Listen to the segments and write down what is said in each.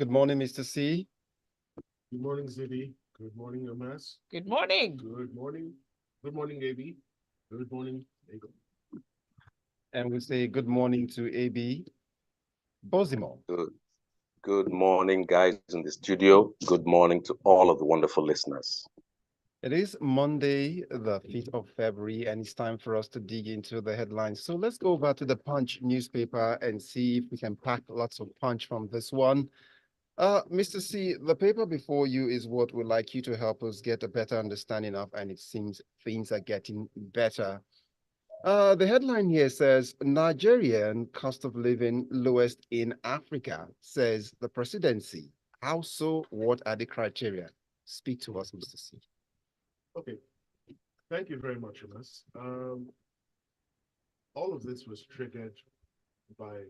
Good morning, Mr. C. Good morning, Zibby. Good morning, Omatseye. Good morning. Good morning. Good morning, AB. Good morning, Ego. And we say good morning to AB Bozimo. Good, good morning, guys in the studio. Good morning to all of the wonderful listeners. It is Monday, the 5th of February, and it's time for us to dig into the headlines. So let's go over to the Punch newspaper and see if we can pack lots of punch from this one. Mr. C, the paper before you is what we'd like you to help us get a better understanding of, and it seems things are getting better. The headline here says Nigerian cost of living lowest in Africa, says the presidency. How so? What are the criteria? Speak to us, Mr. C. Okay. Thank you very much, Omatseye. All of this was triggered by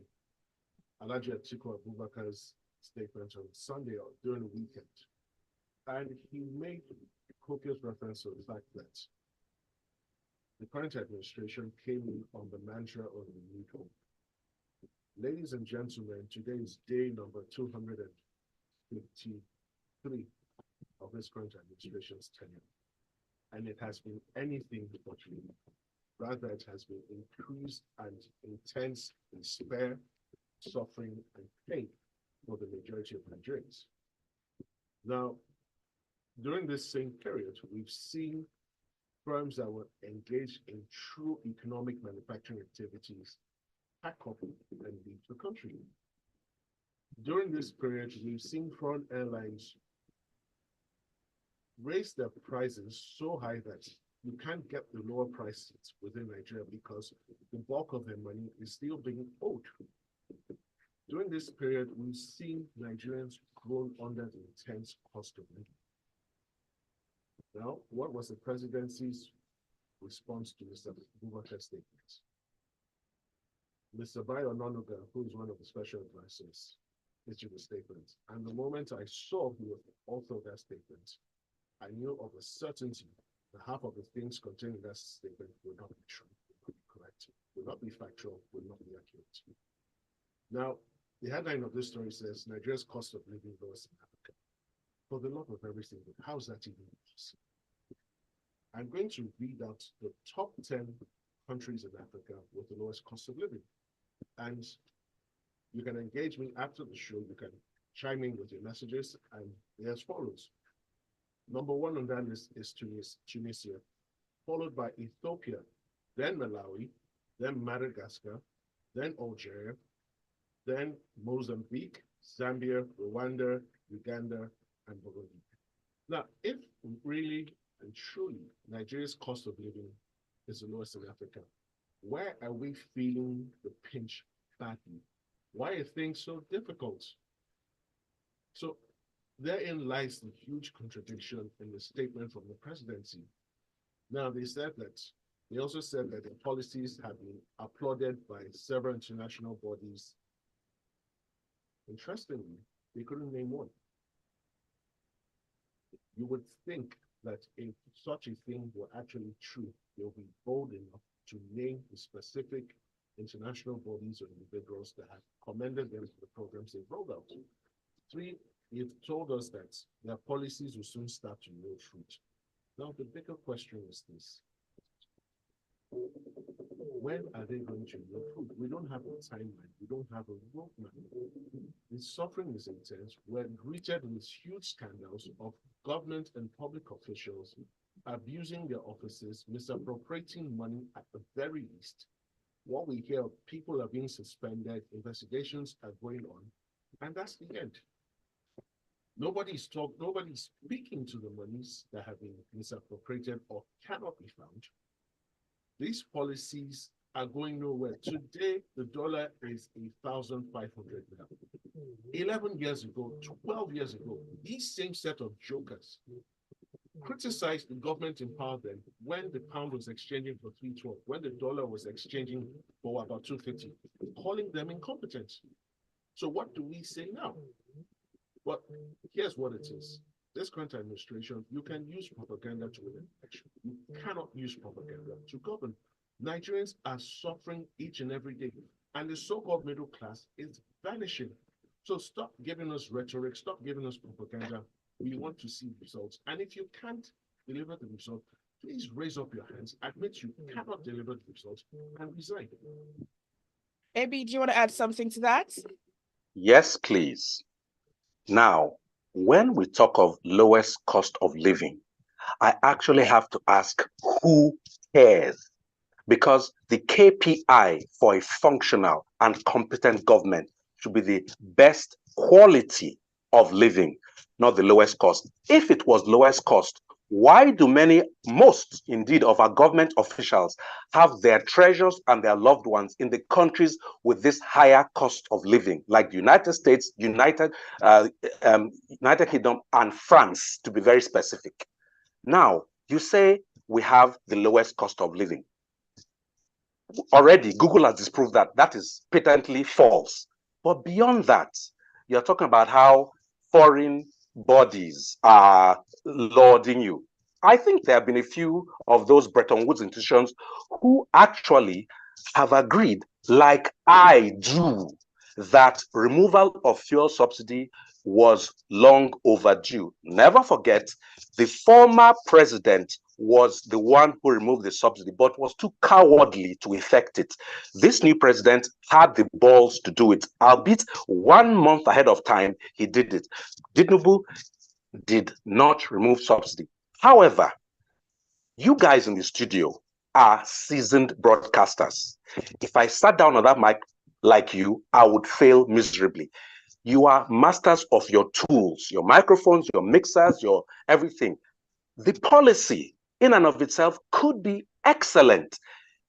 Alhaji Atiku Abubakar's statement on Sunday or during the weekend. And he made copious reference to the fact that the current administration came in on the mantra of renewed hope. Ladies and gentlemen, today is day number 253 of this current administration's tenure. And it has been anything but renewed. Rather, it has been increased and intense despair, suffering, and pain for the majority of Nigerians. Now, during this same period, we've seen firms that were engaged in true economic manufacturing activities pack up and leave the country. During this period, we've seen foreign airlines raise their prices so high that you can't get the lower prices within Nigeria because the bulk of their money is still being owed. During this period, we've seen Nigerians grown under the intense cost of living. Now, what was the presidency's response to Mr. Abubakar's statements? Mr. Bayo Ononuga, who is one of the special advisors, issued a statement. And the moment I saw who was the author of that statement, I knew of a certainty that half of the things contained in that statement would not be true, would not be correct, would not be factual, would not be accurate. Now, the headline of this story says Nigeria's cost of living lowest in Africa. For the love of everything, but how's that even possible? I'm going to read out the top 10 countries in Africa with the lowest cost of living. And you can engage me after the show. You can chime in with your messages, and they're as follows. Number one on that list is Tunisia, followed by Ethiopia, then Malawi, then Madagascar, then Algeria, then Mozambique, Zambia, Rwanda, Uganda, and Burundi. Now, if really and truly Nigeria's cost of living is the lowest in Africa, where are we feeling the pinch badly? Why are things so difficult? So therein lies the huge contradiction in the statement from the presidency. Now, they also said that the policies have been applauded by several international bodies. Interestingly, they couldn't name one. You would think that if such a thing were actually true, they'll be bold enough to name the specific international bodies or individuals that have commended them for the programs they've rolled out. Three, you've told us that their policies will soon start to yield fruit. Now, the bigger question is this. When are they going to yield fruit? We don't have a timeline. We don't have a roadmap. The suffering is intense. We're greeted with huge scandals of government and public officials abusing their offices, misappropriating money at the very least. What we hear, people are being suspended, investigations are going on, and that's the end. Nobody's speaking to the monies that have been misappropriated or cannot be found. These policies are going nowhere. Today, the dollar is 1,500 now. 11 years ago, 12 years ago, these same set of jokers criticized the government in power then when the pound was exchanging for 312, when the dollar was exchanging for about 250, calling them incompetent. So what do we say now? Well, here's what it is. This current administration, you can use propaganda to win an election. You cannot use propaganda to govern. Nigerians are suffering each and every day, and the so-called middle class is vanishing. So stop giving us rhetoric, stop giving us propaganda. We want to see results. And if you can't deliver the result, please raise up your hands, admit you cannot deliver the results, and resign. Abby, do you want to add something to that? Yes, please. Now, when we talk of lowest cost of living, I actually have to ask who cares? Because the KPI for a functional and competent government should be the best quality of living, not the lowest cost. If it was lowest cost, why do most indeed of our government officials have their treasures and their loved ones in the countries with this higher cost of living, like the United States, United Kingdom, and France, to be very specific? Now, you say we have the lowest cost of living. Already, Google has disproved that that is patently false. But beyond that, you're talking about how foreign bodies are lauding you. I think there have been a few of those Bretton Woods institutions who actually have agreed, like I do, that removal of fuel subsidy was long overdue. Never forget, the former president was the one who removed the subsidy, but was too cowardly to effect it. This new president had the balls to do it, albeit 1 month ahead of time, he did it. Tinubu did not remove subsidy. However, you guys in the studio are seasoned broadcasters. If I sat down on that mic like you, I would fail miserably. You are masters of your tools, your microphones, your mixers, your everything. The policy in and of itself could be excellent.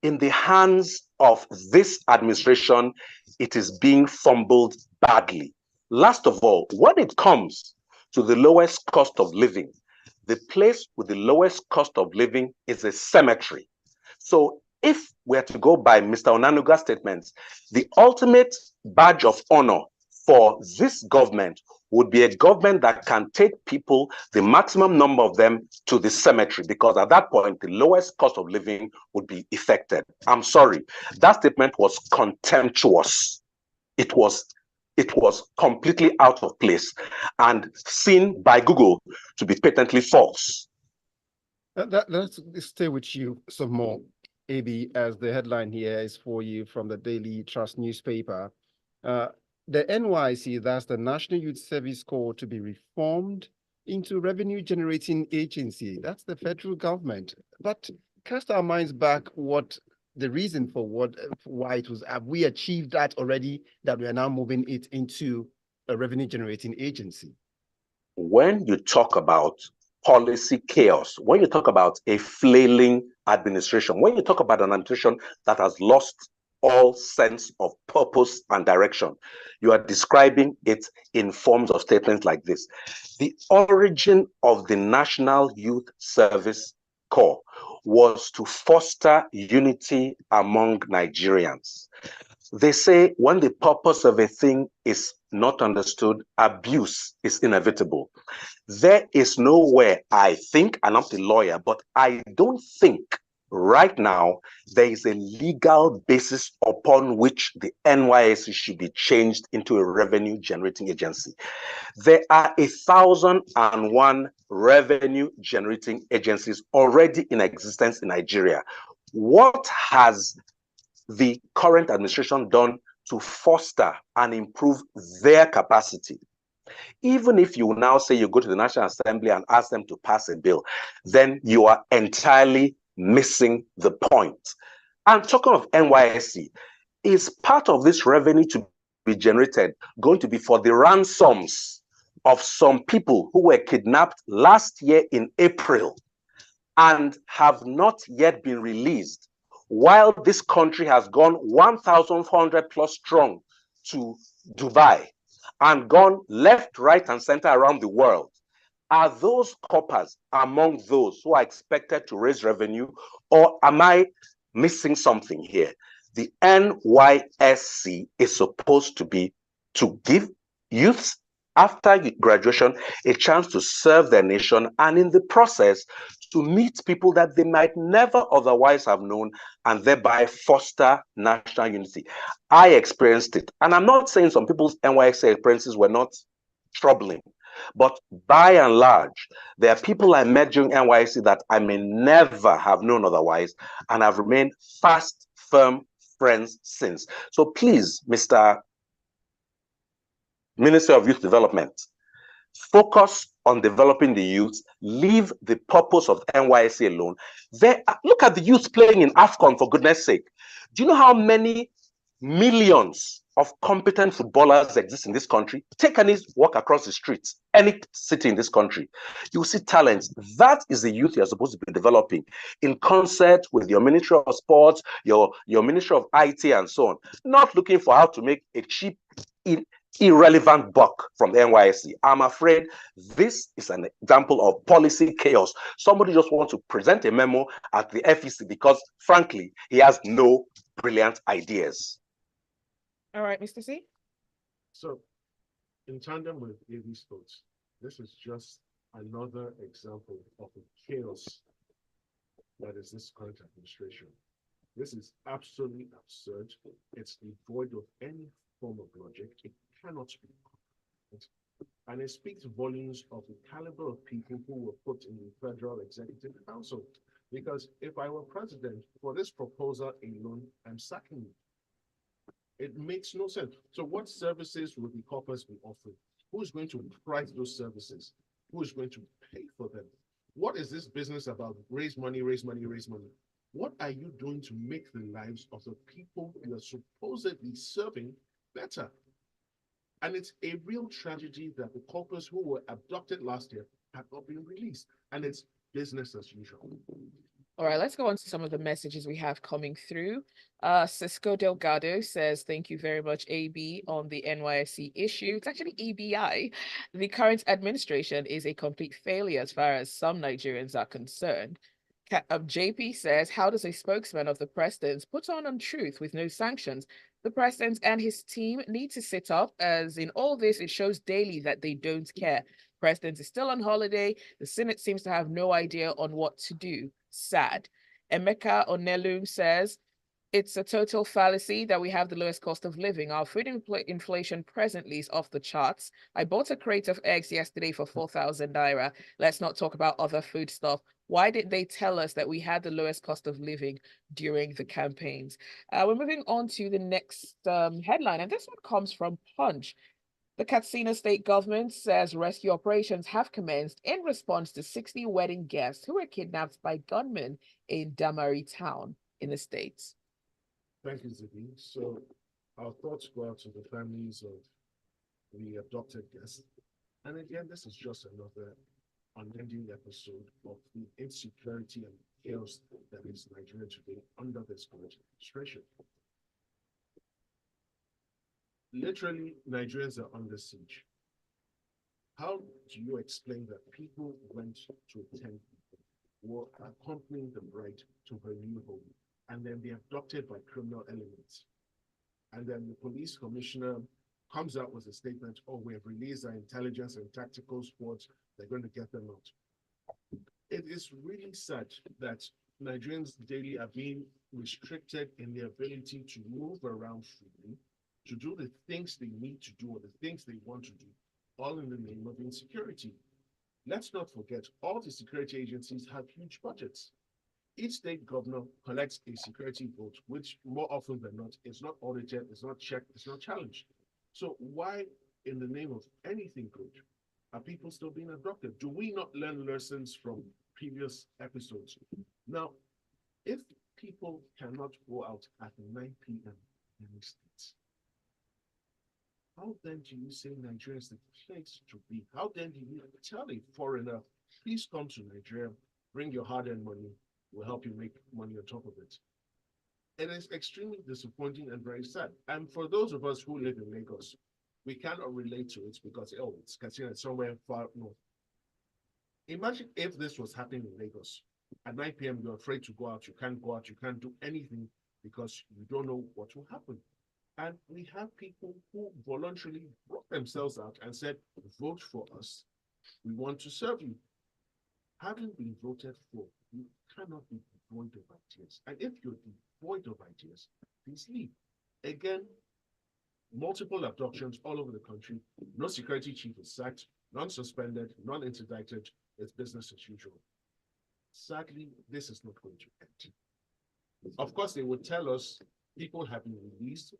In the hands of this administration, it is being fumbled badly. Last of all, when it comes to the lowest cost of living, the place with the lowest cost of living is a cemetery. So if we're to go by Mr. Onanuga's statements, the ultimate badge of honor for this government would be a government that can take people, the maximum number of them, to the cemetery, because at that point, the lowest cost of living would be effected. I'm sorry, that statement was contemptuous. It was completely out of place and seen by Google to be patently false. Let's stay with you some more, AB, as the headline here is for you from the Daily Trust newspaper. The NYC, that's the National Youth Service Corps, to be reformed into revenue-generating agency. That's the federal government. But cast our minds back, what the reason for why it was, have we achieved that already, that we are now moving it into a revenue-generating agency? When you talk about policy chaos, when you talk about a flailing administration, when you talk about an administration that has lost all sense of purpose and direction, you are describing it in forms of statements like this. The origin of the National Youth Service Corps was to foster unity among Nigerians. They say when the purpose of a thing is not understood, abuse is inevitable. There is nowhere, I think, and I'm not a lawyer, but I don't think right now there is a legal basis upon which the NYSC should be changed into a revenue generating agency. There are 1,001 revenue generating agencies already in existence in Nigeria. What has the current administration done to foster and improve their capacity? Even if you now say you go to the National Assembly and ask them to pass a bill, then you are entirely missing the point. And talking of NYSC, is part of this revenue to be generated going to be for the ransoms of some people who were kidnapped last year in April and have not yet been released, while this country has gone 1,400 plus strong to Dubai and gone left, right, and center around the world? Are those coppers among those who are expected to raise revenue, or am I missing something here? The NYSC is supposed to be to give youths after graduation, a chance to serve their nation, and in the process, to meet people that they might never otherwise have known, and thereby foster national unity. I experienced it. And I'm not saying some people's NYSC experiences were not troubling, but by and large, there are people I met during NYSC that I may never have known otherwise, and have remained fast, firm friends since. So please, Mr. Minister of Youth Development, focus on developing the youth. Leave the purpose of NYSC alone. Look at the youth playing in AFCON, for goodness sake. Do you know how many millions of competent footballers exist in this country? Take any walk across the streets, any city in this country, you see talents. That is the youth you're supposed to be developing in concert with your Ministry of Sports, your Ministry of IT, and so on. Not looking for how to make a cheap, irrelevant buck from the NYSC. I'm afraid this is an example of policy chaos. Somebody just wants to present a memo at the FEC because, frankly, he has no brilliant ideas. All right, Mr. C. So, in tandem with AV's thoughts, this is just another example of the chaos that is this current administration. This is absolutely absurd. It's devoid of any form of logic. It cannot be. And it speaks volumes of the caliber of people who were put in the Federal Executive Council. Because if I were president, for this proposal alone, I'm sacking you. It makes no sense. So what services will the corpus be offering? Who's going to price those services? Who is going to pay for them? What is this business about? Raise money, raise money, raise money. What are you doing to make the lives of the people you are supposedly serving better? And it's a real tragedy that the corpus who were abducted last year have not been released. And it's business as usual. All right, let's go on to some of the messages we have coming through. Cisco Delgado says, thank you very much, AB, on the NYSC issue. It's actually EBI. The current administration is a complete failure as far as some Nigerians are concerned. JP says, how does a spokesman of the president put on untruth with no sanctions? The president and his team need to sit up, as in all this, it shows daily that they don't care. President is still on holiday. The Senate seems to have no idea on what to do. Sad. Emeka Onelu says, it's a total fallacy that we have the lowest cost of living. Our food inflation presently is off the charts. I bought a crate of eggs yesterday for 4,000 naira. Let's not talk about other food stuff. Why did they tell us that we had the lowest cost of living during the campaigns? We're moving on to the next headline, and this one comes from Punch. The Katsina state government says rescue operations have commenced in response to 60 wedding guests who were kidnapped by gunmen in Damari town in the States. Thank you, Zibby. So our thoughts go out to the families of the abducted guests. And again, this is just another unending episode of the insecurity and chaos that is Nigeria today under this current administration. Literally, Nigerians are under siege. How do you explain that people went to attend, were accompanying the bride to her new home, and then be abducted by criminal elements? And then the police commissioner comes out with a statement, oh, we have released our intelligence and tactical squads, they're going to get them out. It is really sad that Nigerians daily are being restricted in their ability to move around freely, to do the things they need to do or the things they want to do, all in the name of insecurity. Let's not forget, all the security agencies have huge budgets. Each state governor collects a security vote, which more often than not is not audited, it's not checked, it's not challenged. So why, in the name of anything good, are people still being abducted? Do we not learn lessons from previous episodes? Now, if people cannot go out at 9 p.m. in the States, how then do you say Nigeria is the place to be? How then do you tell a foreigner, please come to Nigeria, bring your hard-earned money, we'll help you make money on top of it? It is extremely disappointing and very sad. And for those of us who live in Lagos, we cannot relate to it because, oh, it's Katsina, somewhere far north. Imagine if this was happening in Lagos. At 9 p.m., you're afraid to go out, you can't go out, you can't do anything because you don't know what will happen. And we have people who voluntarily brought themselves out and said, vote for us. We want to serve you. Having been voted for, you cannot be devoid of ideas. And if you're devoid of ideas, please leave. Again, multiple abductions all over the country. No security chief is sacked, none suspended, none interdicted. It's business as usual. Sadly, this is not going to end. Of course, they would tell us people have been released.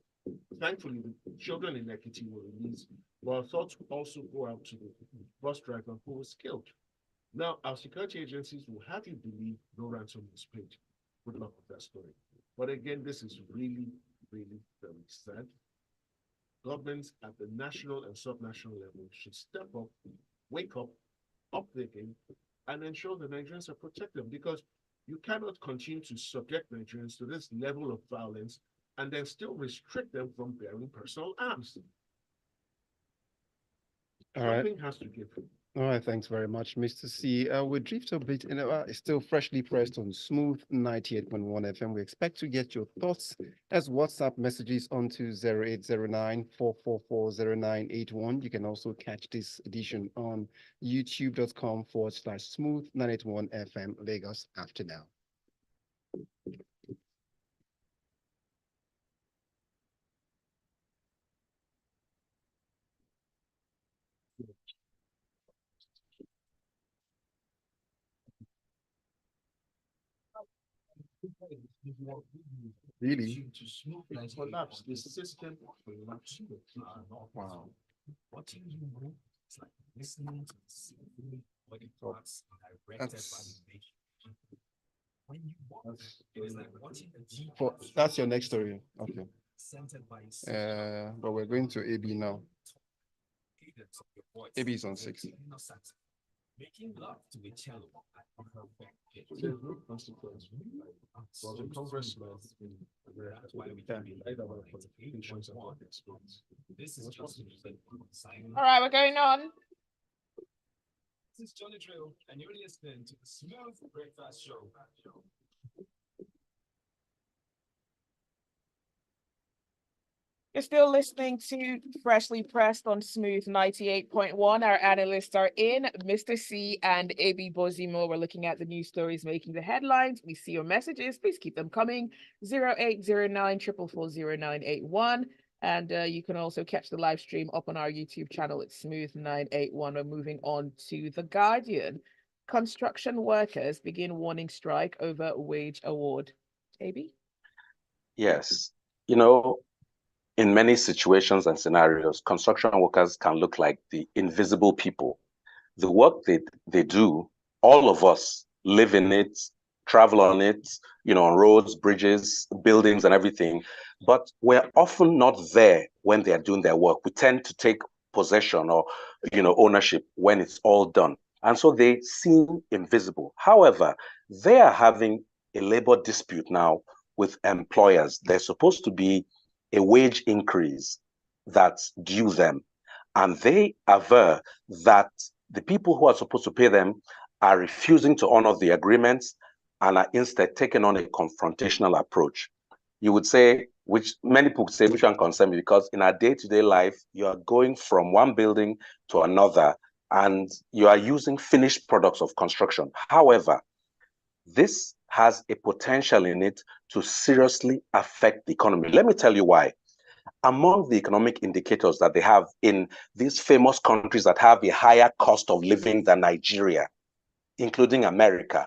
Thankfully, the children in Ekiti were released. But our thoughts also go out to the bus driver who was killed. Now, our security agencies will have you believe no ransom was paid. Good luck with that story. But again, this is really, really very sad. Governments at the national and subnational level should step up, wake up their game, and ensure the Nigerians are protected, because you cannot continue to subject Nigerians to this level of violence and then still restrict them from bearing personal arms. Something has to give. All right, thanks very much, Mr. C. We drift a bit, it's still freshly pressed on Smooth 98.1 FM. We expect to get your thoughts as WhatsApp messages onto 0809-444-0981. You can also catch this edition on youtube.com/Smooth 981 FM Lagos after now. Really? Collapse the system. Wow. Watching you move, it's like listening to the body parts directed by the nation. When you walk, it is like watching a G. That's your next story. Okay. Centered by but we're going to AB now. AB is on 6. Making love to a cello at a perfect pitch. There's no consequence. Well, the congressman That's why we can be like this is just All right, we're going on. This is Johnny Drill, and you're listening to the Smooth Breakfast Show. You're still listening to Freshly Pressed on Smooth 98.1. Our analysts are in, Mr. C and AB Bozimo. We're looking at the news stories making the headlines. We see your messages. Please keep them coming. 0809-444-0981. And you can also catch the live stream up on our YouTube channel. It's Smooth 981. We're moving on to The Guardian. Construction workers begin warning strike over wage award. AB? Yes. In many situations and scenarios, construction workers can look like the invisible people. The work they do, all of us live in it, travel on it, on roads, bridges, buildings, and everything. But we're often not there when they're doing their work. We tend to take possession or, ownership when it's all done. And so they seem invisible. However, they are having a labor dispute now with employers. There's supposed to be a wage increase that's due them. And they aver that the people who are supposed to pay them are refusing to honor the agreements and are instead taking on a confrontational approach. You would say, which many people say, which one concern me, because in our day-to-day life, you are going from one building to another and you are using finished products of construction. However, this has a potential in it to seriously affect the economy. Let me tell you why. Among the economic indicators that they have in these famous countries that have a higher cost of living than Nigeria, including America,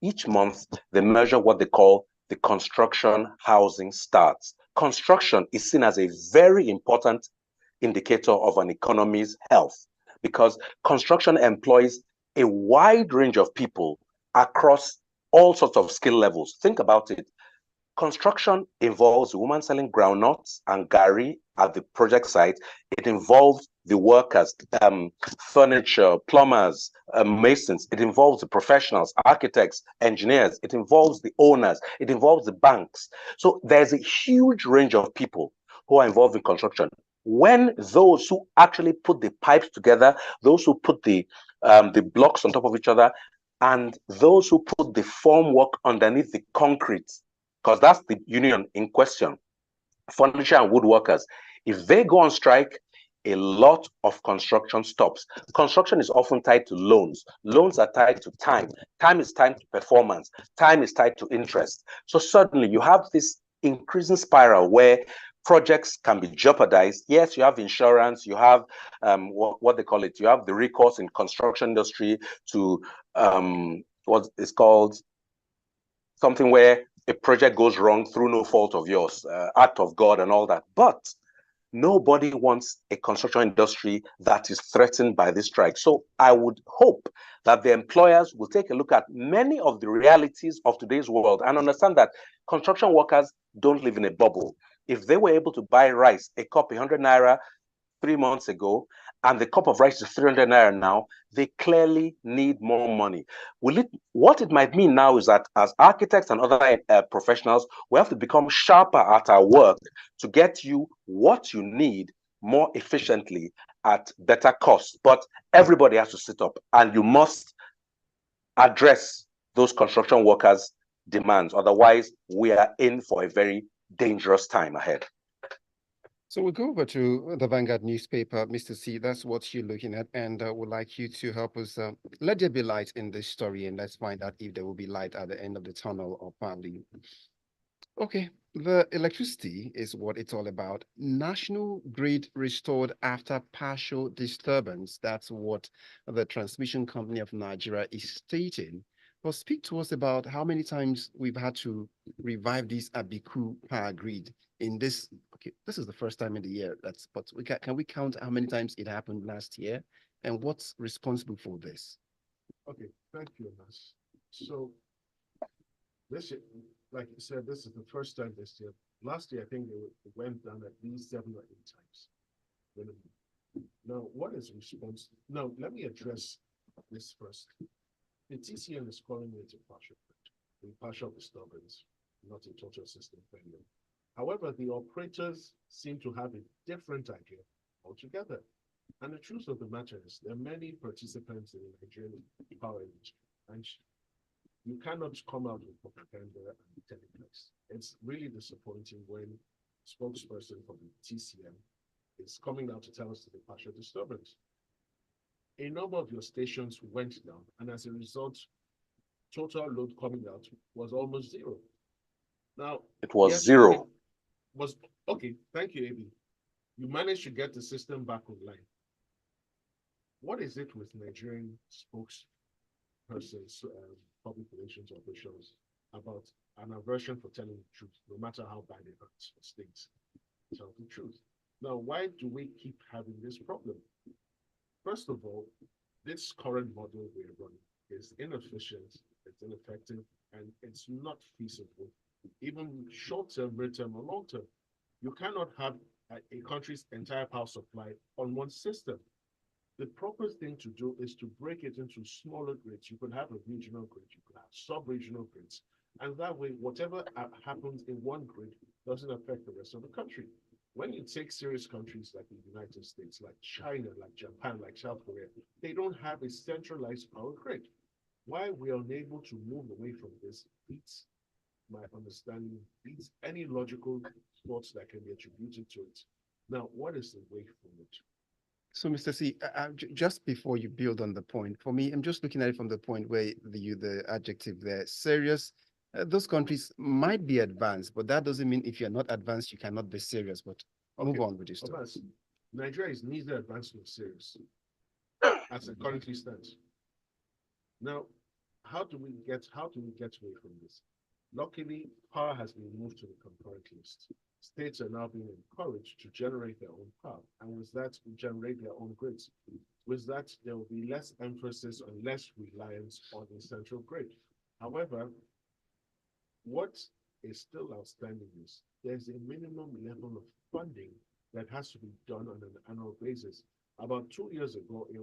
each month they measure what they call the construction housing starts. Construction is seen as a very important indicator of an economy's health because construction employs a wide range of people across all sorts of skill levels. Think about it. Construction involves a woman selling groundnuts and gari at the project site. It involves the workers, furniture, plumbers, masons. It involves the professionals, architects, engineers. It involves the owners. It involves the banks. So there's a huge range of people who are involved in construction. When those who actually put the pipes together, those who put the blocks on top of each other, and those who put the formwork underneath the concrete, because that's the union in question, furniture and woodworkers, if they go on strike, a lot of construction stops. Construction is often tied to loans. Loans are tied to time. Time is tied to performance. Time is tied to interest. So suddenly you have this increasing spiral where projects can be jeopardized. Yes, you have insurance, you have what they call it, you have the recourse in construction industry to what is called something where a project goes wrong through no fault of yours, act of God and all that. But nobody wants a construction industry that is threatened by this strike. So I would hope that the employers will take a look at many of the realities of today's world and understand that construction workers don't live in a bubble. If they were able to buy rice, a cup, 100 naira 3 months ago, and the cup of rice is 300 naira now, they clearly need more money. What it might mean now is that as architects and other professionals, we have to become sharper at our work to get you what you need more efficiently at better cost. But everybody has to sit up, and you must address those construction workers' demands. Otherwise, we are in for a very dangerous time ahead. So we'll go over to the Vanguard newspaper, Mr. C. That's what you're looking at, and would like you to help us let there be light in this story, and let's find out if there will be light at the end of the tunnel or partly. Okay, the electricity is what it's all about. National grid restored after partial disturbance. That's what the transmission company of Nigeria is stating. But speak to us about how many times we've had to revive this Abiku power grid in this. Okay, this is the first time in the year. But can we count how many times it happened last year, and what's responsible for this? Okay, thank you, Anas. So this, like you said, this is the first time this year. Last year, I think it went down at least 7 or 8 times. Now, what is response? Now, let me address this first. The TCN is calling it a partial disturbance, not a total system failure. However, the operators seem to have a different idea altogether. And the truth of the matter is there are many participants in the Nigerian power industry, and you cannot come out with propaganda and tell it lies. It's really disappointing when a spokesperson from the TCN is coming out to tell us the partial disturbance. A number of your stations went down, and as a result, total load coming out was almost zero. Now, it was yes, zero. Was okay. Thank you, AB. You managed to get the system back online. What is it with Nigerian spokespersons, public relations officials, about an aversion for telling the truth, no matter how bad it hurts or stings? Tell the truth. Now, why do we keep having this problem? First of all, this current model we're running is inefficient, it's ineffective, and it's not feasible, even short-term, mid-term, or long-term. You cannot have a country's entire power supply on one system. The proper thing to do is to break it into smaller grids. You could have a regional grid, you could have sub-regional grids, and that way, whatever happens in one grid doesn't affect the rest of the country. When you take serious countries like the United States, like China, like Japan, like South Korea, they don't have a centralized power grid. Why we are unable to move away from this beats my understanding, beats any logical thoughts that can be attributed to it. Now, what is the way forward? So, Mr. C, just before you build on the point, for me, I'm just looking at it from the point where the adjective there, serious. Those countries might be advanced, but that doesn't mean if you're not advanced, you cannot be serious. But move on with this story. Nigeria is neither advanced nor serious, as it currently stands. Now, how do we get away from this? Luckily, power has been moved to the concurrent list. States are now being encouraged to generate their own power, and with that, generate their own grids. With that, there will be less emphasis on less reliance on the central grid. However, what is still outstanding is there's a minimum level of funding that has to be done on an annual basis. About 2 years ago, it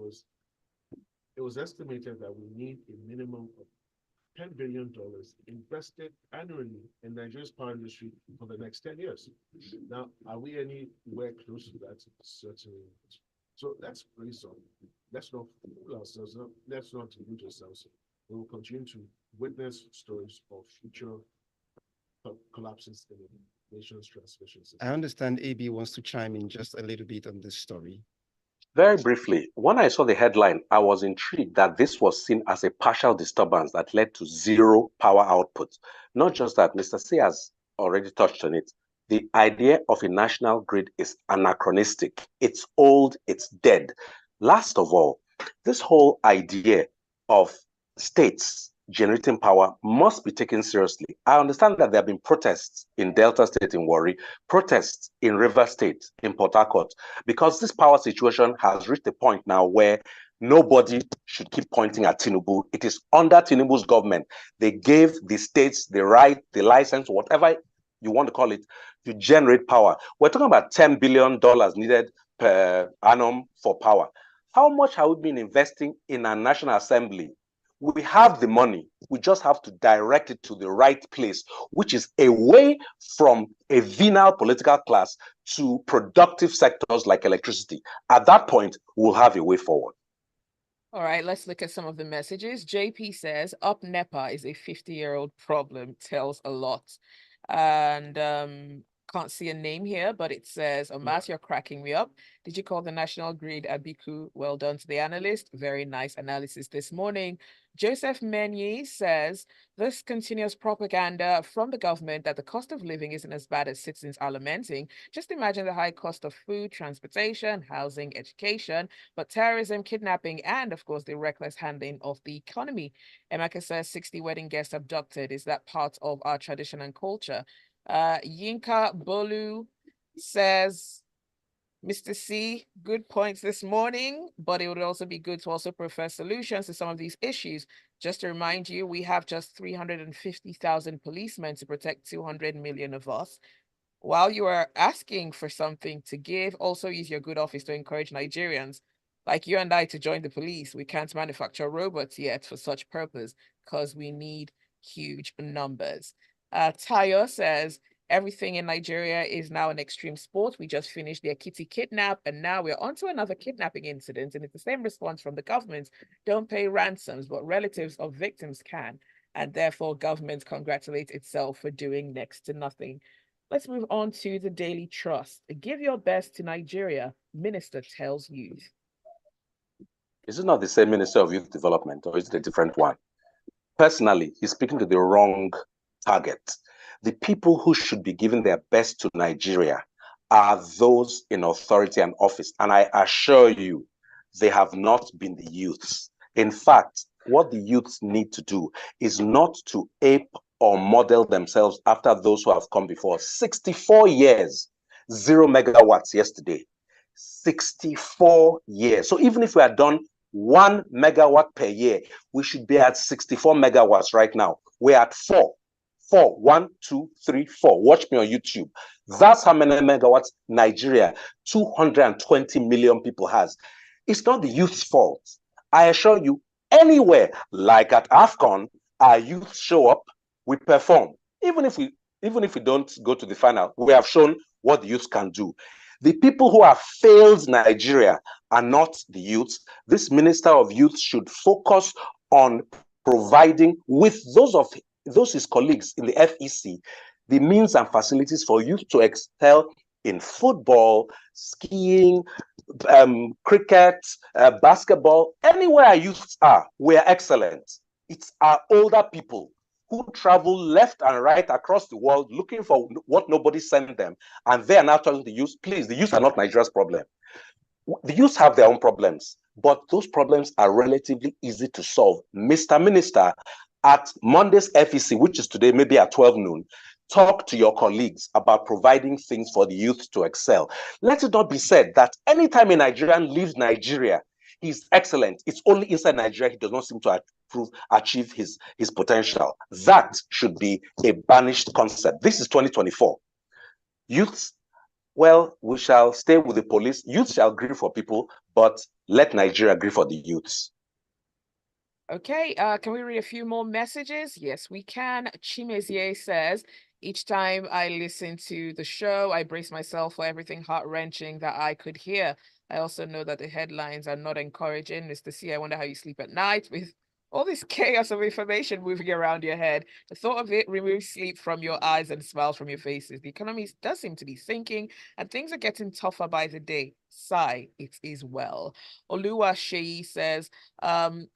was estimated that we need a minimum of $10 billion invested annually in Nigeria's power industry for the next 10 years. Now, are we anywhere close to that? Certainly not. So let's brace on. Let's not fool ourselves. Let's not delude ourselves. We will continue to witness stories of future collapses in nation's transmission system. I understand AB wants to chime in just a little bit on this story. Very briefly, when I saw the headline, I was intrigued that this was seen as a partial disturbance that led to zero power output. Not just that, Mr. C has already touched on it. The idea of a national grid is anachronistic. It's old, it's dead. Last of all, this whole idea of states generating power must be taken seriously. I understand that there have been protests in Delta State in Warri, protests in River State, in Port Harcourt, because this power situation has reached a point now where nobody should keep pointing at Tinubu. It is under Tinubu's government. They gave the states the right, the license, whatever you want to call it, to generate power. We're talking about $10 billion needed per annum for power. How much have we been investing in our National Assembly? We have the money. We just have to direct it to the right place, which is away from a venal political class to productive sectors like electricity. At that point, we'll have a way forward. All right, let's look at some of the messages. JP says, up NEPA is a 50-year-old problem, tells a lot. And can't see a name here, but it says, Omas, you're cracking me up. Did you call the National Grid Abiku? Well done to the analyst. Very nice analysis this morning. Joseph Menyi says, this continuous propaganda from the government that the cost of living isn't as bad as citizens are lamenting. Just imagine the high cost of food, transportation, housing, education, but terrorism, kidnapping, and of course, the reckless handling of the economy. Emeka says 60 wedding guests abducted. Is that part of our tradition and culture? Yinka Bolu says, Mr. C, good points this morning, but it would also be good to also prefer solutions to some of these issues. Just to remind you, we have just 350,000 policemen to protect 200 million of us. While you are asking for something to give, also use your good office to encourage Nigerians like you and I to join the police. We can't manufacture robots yet for such purpose because we need huge numbers. Tayo says, everything in Nigeria is now an extreme sport. We just finished the Akiti kidnap, and now we're on to another kidnapping incident. And it's the same response from the government. Don't pay ransoms, but relatives of victims can. And therefore, government congratulates itself for doing next to nothing. Let's move on to the Daily Trust. Give your best to Nigeria, Minister tells youth. Is it not the same Minister of Youth Development, or is it a different one? Personally, he's speaking to the wrong target. The people who should be giving their best to Nigeria are those in authority and office. And I assure you, they have not been the youths. In fact, what the youths need to do is not to ape or model themselves after those who have come before. 64 years, 0 megawatts yesterday. 64 years. So even if we had done 1 megawatt per year, we should be at 64 megawatts right now. We're at 4. 1, 2, 3, 4. Watch me on YouTube. That's how many megawatts Nigeria, 220 million people has. It's not the youth's fault. I assure you, anywhere, like at AFCON, our youth show up, we perform. Even if we don't go to the final, we have shown what the youth can do. The people who have failed Nigeria are not the youths. This Minister of Youth should focus on providing with those his colleagues in the FEC the means and facilities for youth to excel in football, skiing, cricket, basketball. Anywhere our youths are, we are excellent. It's our older people who travel left and right across the world looking for what nobody sent them, and they are now telling the youth, please, the youth are not Nigeria's problem. The youth have their own problems, but those problems are relatively easy to solve. Mr. Minister, at Monday's FEC, which is today, maybe at 12 noon, talk to your colleagues about providing things for the youth to excel. Let it not be said that anytime a Nigerian leaves Nigeria, he's excellent. It's only inside Nigeria he does not seem to achieve his potential. That should be a banished concept. This is 2024. Youths, well, we shall stay with the police. Youth shall grieve for people, but let Nigeria grieve for the youths. Okay, can we read a few more messages? Yes, we can. Chimezie says, each time I listen to the show, I brace myself for everything heart-wrenching that I could hear. I also know that the headlines are not encouraging. Mr. C, I wonder how you sleep at night with All this chaos of information moving around your head. The thought of it removes sleep from your eyes and smiles from your faces. The economy does seem to be sinking, and things are getting tougher by the day. Sigh, it is well. Oluwa Sheyi says,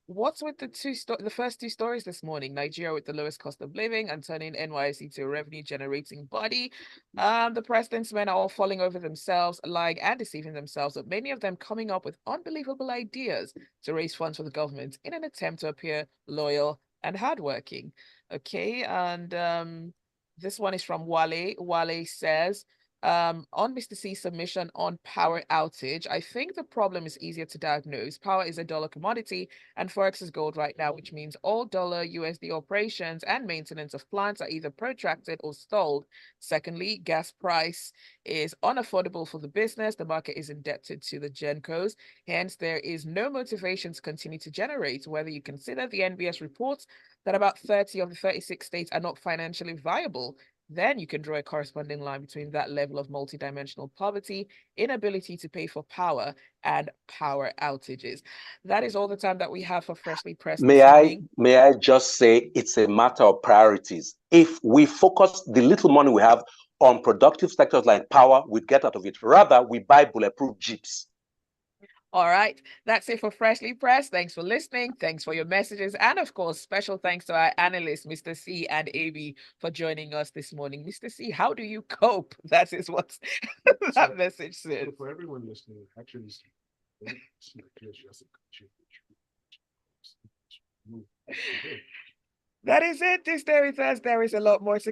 what's with the first two stories this morning? Nigeria with the lowest cost of living and turning NYC to a revenue generating body. The president's men are all falling over themselves, lying and deceiving themselves, but many of them coming up with unbelievable ideas to raise funds for the government in an attempt to appear loyal and hardworking. Okay, and this one is from Wale. Wale says, on Mr. C's submission on power outage, I think the problem is easier to diagnose. Power is a dollar commodity and Forex is gold right now, which means all dollar USD operations and maintenance of plants are either protracted or stalled. Secondly, gas price is unaffordable for the business. The market is indebted to the Gencos. Hence, there is no motivation to continue to generate, whether you consider the NBS reports that about 30 of the 36 states are not financially viable. Then you can draw a corresponding line between that level of multidimensional poverty, inability to pay for power, and power outages. That is all the time that we have for Freshly Pressed this morning. May I just say it's a matter of priorities. If we focus the little money we have on productive sectors like power, we'd get out of it. Rather, we buy bulletproof jeeps. All right, that's it for Freshly Pressed. Thanks for listening. Thanks for your messages. And of course, special thanks to our analysts, Mr. C and AB, for joining us this morning. Mr. C, how do you cope? That is what that message said. So for everyone listening, actually, that is it. This there is a lot more to